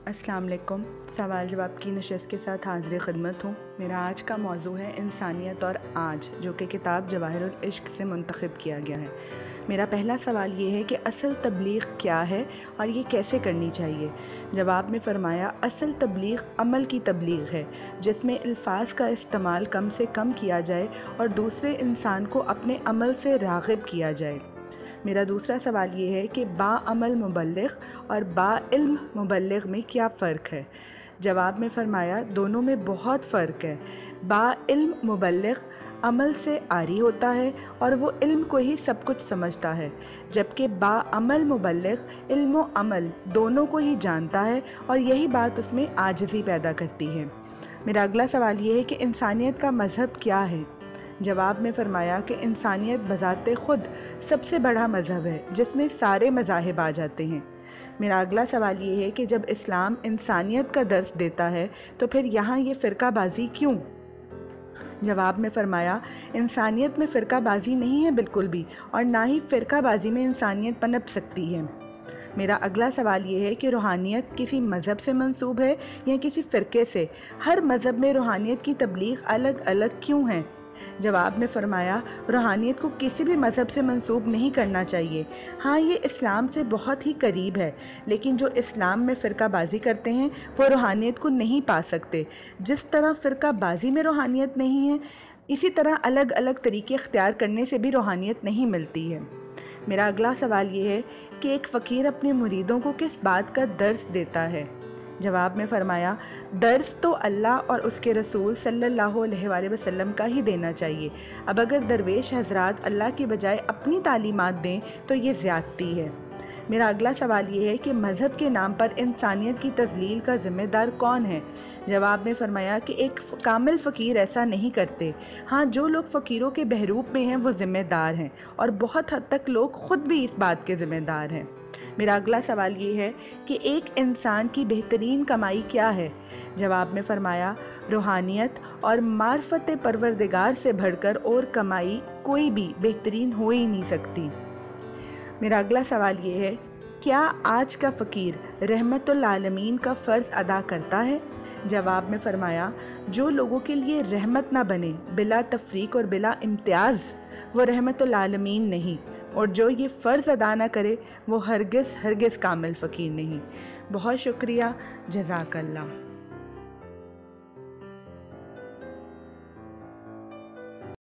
अस्सलाम वालेकुम। सवाल जवाब की नशस्त के साथ हाज़िर खिदमत हूँ। मेरा आज का मौजू है इंसानियत और आज, जो कि किताब जवाहिरुल इश्क से मुंतखब किया गया है। मेरा पहला सवाल ये है कि असल तबलीग क्या है और ये कैसे करनी चाहिए। जवाब में फ़रमाया, असल तबलीग अमल की तबलीग है, जिसमें अल्फाज का इस्तेमाल कम से कम किया जाए और दूसरे इंसान को अपने अमल से राग़िब किया जाए। मेरा दूसरा सवाल ये है कि बाअमल मुबल्लिग और बाइल्म मुबल्लिग में क्या फ़र्क है। जवाब में फ़रमाया, दोनों में बहुत फ़र्क है। बाइल्म मुबल्लिग अमल से आरी होता है और वो इल्म को ही सब कुछ समझता है, जबकि बाअमल मुबल्लिग इल्म व अमल दोनों को ही जानता है और यही बात उसमें आजिज़ी पैदा करती है। मेरा अगला सवाल ये है कि इंसानियत का मज़हब क्या है। जवाब में फ़रमाया कि इंसानियत बज़ाते ख़ुद सबसे बड़ा मज़हब है, जिसमें सारे मज़ाहिब आ जाते हैं। मेरा अगला सवाल ये है कि जब इस्लाम इंसानियत का दर्स देता है तो फिर यहाँ ये फ़िरकाबाज़ी क्यों। जवाब में फ़रमाया, इंसानियत में फ़िरकाबाज़ी नहीं है बिल्कुल भी, और ना ही फ़िरकाबाज़ी में इंसानियत पनप सकती है। मेरा अगला सवाल ये है कि रूहानियत किसी मज़हब से मंसूब है या किसी फ़िरके से। हर मज़हब में रूहानियत की तबलीग अलग अलग क्यों है। जवाब में फ़रमाया, रूहानियत को किसी भी मज़हब से मंसूब नहीं करना चाहिए। हाँ, ये इस्लाम से बहुत ही करीब है, लेकिन जो इस्लाम में फ़िरकाबाज़ी करते हैं वो रूहानियत को नहीं पा सकते। जिस तरह फ़िरकाबाज़ी में रूहानियत नहीं है, इसी तरह अलग अलग तरीके इख्तियार करने से भी रूहानियत नहीं मिलती है। मेरा अगला सवाल ये है कि एक फ़कीर अपने मुरीदों को किस बात का दर्स देता है। जवाब में फ़रमाया, दर्स तो अल्लाह और उसके रसूल सल्लल्लाहु अलैहि वसल्लम का ही देना चाहिए। अब अगर दरवेश हज़रात अल्लाह की बजाय अपनी तालीमात दें तो ये ज़्यादती है। मेरा अगला सवाल ये है कि मज़हब के नाम पर इंसानियत की तज़लील का ज़िम्मेदार कौन है। जवाब में फ़रमाया कि एक कामिल फ़कीर ऐसा नहीं करते। हाँ, जो लोग फ़कीरों के बहरूप में हैं वो ज़िम्मेदार हैं, और बहुत हद तक लोग ख़ुद भी इस बात के ज़िम्मेदार हैं। मेरा अगला सवाल ये है कि एक इंसान की बेहतरीन कमाई क्या है। जवाब में फ़रमाया, रूहानियत और मार्फत परवरदिगार से बढ़कर और कमाई कोई भी बेहतरीन हो ही नहीं सकती। मेरा अगला सवाल ये है, क्या आज का फ़कीर रहमतुल आलमीन का फ़र्ज़ अदा करता है। जवाब में फ़रमाया, जो लोगों के लिए रहमत ना बने बिला तफरीक और बिला इम्तियाज़, वो रहमतुल आलमीन नहीं, और जो ये फ़र्ज़ अदा ना करे वो हरगिज़ हरगिज़ कामिल फ़कीर नहीं। बहुत शुक्रिया। जज़ाकल्लाह।